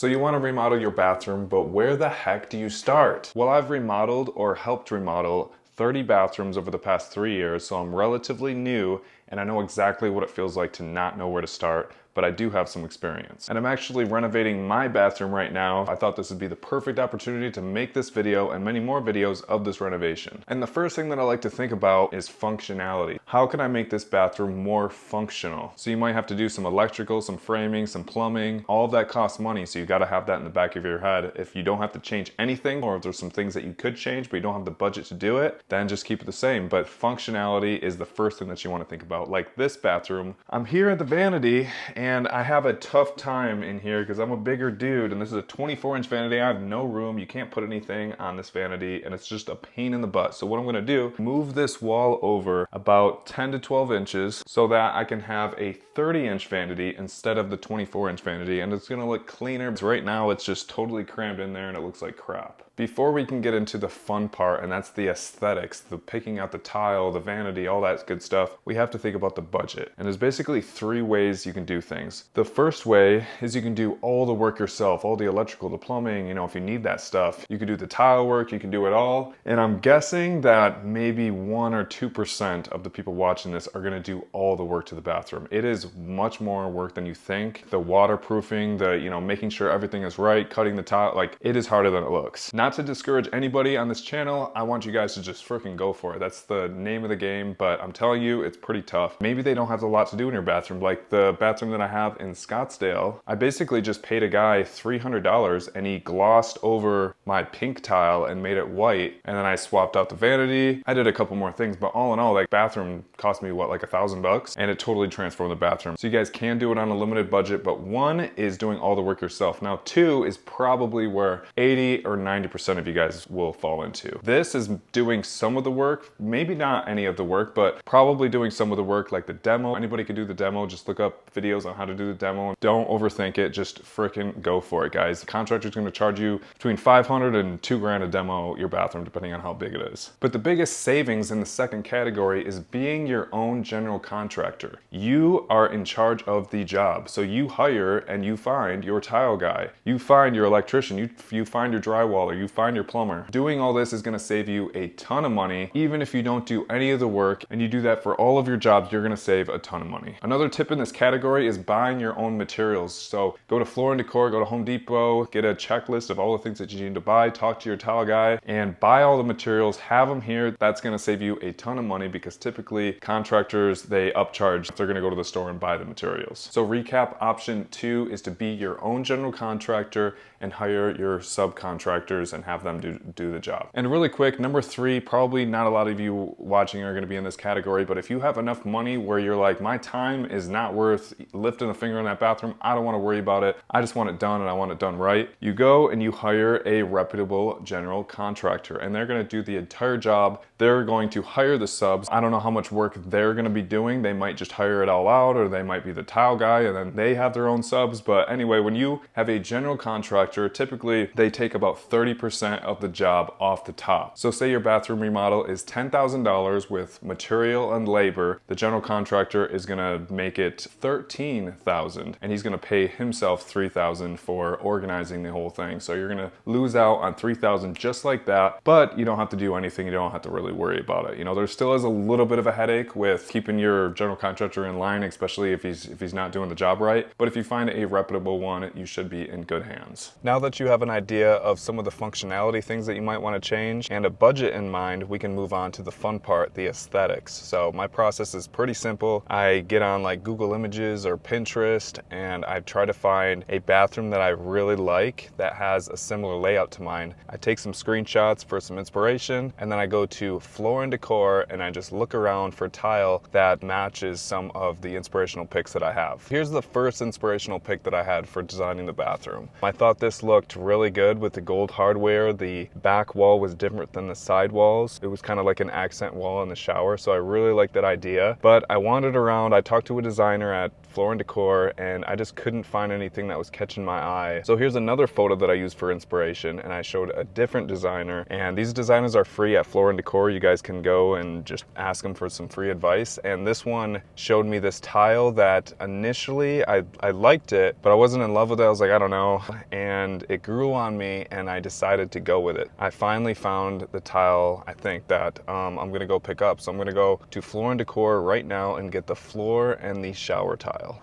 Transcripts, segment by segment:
So you want to remodel your bathroom, but where the heck do you start? Well, I've remodeled or helped remodel 30 bathrooms over the past 3 years, so I'm relatively new and I know exactly what it feels like to not know where to start, but I do have some experience. And I'm actually renovating my bathroom right now. I thought this would be the perfect opportunity to make this video and many more videos of this renovation. And the first thing that I like to think about is functionality. How can I make this bathroom more functional? So you might have to do some electrical, some framing, some plumbing. All of that costs money, so you gotta have that in the back of your head. If you don't have to change anything, or if there's some things that you could change but you don't have the budget to do it, then just keep it the same. But functionality is the first thing that you wanna think about. Like this bathroom, I'm here at the vanity, and I have a tough time in here because I'm a bigger dude, and this is a 24-inch vanity. I have no room. You can't put anything on this vanity, and it's just a pain in the butt. So what I'm gonna do, move this wall over about 10 to 12 inches so that I can have a 30-inch vanity instead of the 24-inch vanity, and it's gonna look cleaner. Right now, it's just totally crammed in there and it looks like crap. Before we can get into the fun part, and that's the aesthetics, the picking out the tile, the vanity, all that good stuff, we have to think about the budget. And there's basically 3 ways you can do things. The first way is you can do all the work yourself, all the electrical, the plumbing, you know, if you need that stuff. You can do the tile work, you can do it all. And I'm guessing that maybe 1 or 2% of the people watching this are gonna do all the work to the bathroom. It is much more work than you think. The waterproofing, the, you know, making sure everything is right, cutting the tile, like it is harder than it looks. Not to discourage anybody on this channel, I want you guys to just freaking go for it. That's the name of the game, but I'm telling you, it's pretty tough. Maybe they don't have a lot to do in your bathroom. Like the bathroom that I have in Scottsdale, I basically just paid a guy $300 and he glossed over my pink tile and made it white. And then I swapped out the vanity. I did a couple more things, but all in all, like bathroom cost me what, like $1,000? And it totally transformed the bathroom. So you guys can do it on a limited budget, but 1 is doing all the work yourself. Now 2 is probably where 80 or 90% of you guys will fall into. This is doing some of the work, maybe not any of the work, but probably doing some of the work, like the demo. Anybody can do the demo. Just look up videos on how to do the demo. Don't overthink it. Just freaking go for it, guys. The contractor's going to charge you between $500 and $2,000 to demo your bathroom, depending on how big it is. But the biggest savings in the second category is being your own general contractor. You are in charge of the job. So you hire and you find your tile guy. You find your electrician. You find your drywaller. You find your plumber. Doing all this is going to save you a ton of money. Even if you don't do any of the work and you do that for all of your jobs, you're going to save a ton of money. Another tip in this category is buying your own materials. So go to Floor & Decor, go to Home Depot, get a checklist of all the things that you need to buy, talk to your tile guy, and buy all the materials, have them here. That's going to save you a ton of money because typically contractors, they upcharge if they're going to go to the store and buy the materials. So recap, option 2 is to be your own general contractor and hire your subcontractors and have them do the job. And really quick, number 3, probably not a lot of you watching are going to be in this category, but if you have enough money where you're like, my time is not worth lifting a finger in that bathroom, I don't want to worry about it, I just want it done and I want it done right, you go and you hire a reputable general contractor and they're going to do the entire job. They're going to hire the subs. I don't know how much work they're going to be doing. They might just hire it all out, or they might be the tile guy and then they have their own subs. But anyway, when you have a general contractor, typically they take about 30% of the job off the top. So say your bathroom remodel is $10,000 with material and labor. The general contractor is going to make it $13,000 and he's going to pay himself $3,000 for organizing the whole thing. So you're going to lose out on $3,000 just like that, but you don't have to do anything. You don't have to really worry about it. You know, there still is a little bit of a headache with keeping your general contractor in line, especially if he's not doing the job right. But if you find a reputable one, you should be in good hands. Now that you have an idea of some of the functionality things that you might want to change and a budget in mind, we can move on to the fun part, the aesthetics. So my process is pretty simple. I get on like Google Images or Pinterest and I try to find a bathroom that I really like that has a similar layout to mine. I take some screenshots for some inspiration and then I go to Floor & Decor and I just look around for tile that matches some of the inspirational picks that I have. Here's the first inspirational pick that I had for designing the bathroom. I thought this looked really good with the gold hardware. The back wall was different than the side walls. It was kind of like an accent wall in the shower, so I really liked that idea. But I wandered around, I talked to a designer at Floor & Decor, and I just couldn't find anything that was catching my eye. So here's another photo that I used for inspiration, and I showed a different designer, and these designers are free at Floor & Decor. You guys can go and just ask them for some free advice. And this one showed me this tile that initially I liked it, but I wasn't in love with it. I was like, I don't know. And it grew on me and I decided to go with it. I finally found the tile, I think, that I'm gonna go pick up. So I'm gonna go to Floor & Decor right now and get the floor and the shower tile.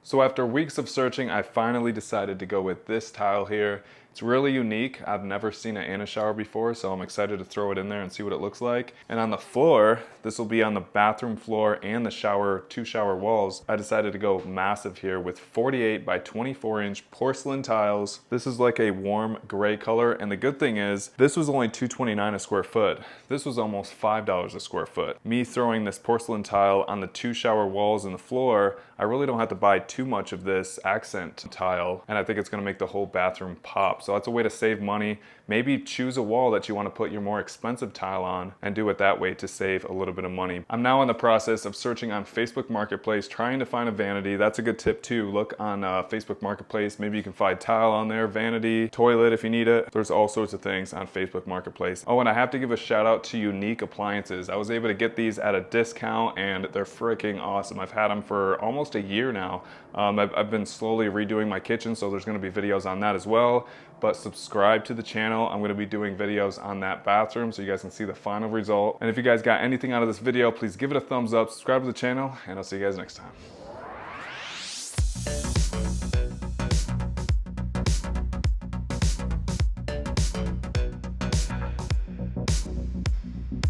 So after weeks of searching, I finally decided to go with this tile here. It's really unique. I've never seen it in a shower before, so I'm excited to throw it in there and see what it looks like. And on the floor, this will be on the bathroom floor and the shower, 2 shower walls. I decided to go massive here with 48 by 24 inch porcelain tiles. This is like a warm gray color, and the good thing is this was only $2.29 a square foot. This was almost $5 a square foot. Me throwing this porcelain tile on the 2 shower walls and the floor, I really don't have to buy too much of this accent tile, and I think it's gonna make the whole bathroom pop. So that's a way to save money. Maybe choose a wall that you want to put your more expensive tile on and do it that way to save a little bit of money. I'm now in the process of searching on Facebook Marketplace, trying to find a vanity. That's a good tip too. Look on Facebook Marketplace. Maybe you can find tile on there, vanity, toilet if you need it. There's all sorts of things on Facebook Marketplace. Oh, and I have to give a shout out to Unique Appliances. I was able to get these at a discount and they're freaking awesome. I've had them for almost a year now. I've been slowly redoing my kitchen, so there's going to be videos on that as well. But subscribe to the channel. I'm going to be doing videos on that bathroom so you guys can see the final result. And if you guys got anything out of this video, please give it a thumbs up, subscribe to the channel, and I'll see you guys next time.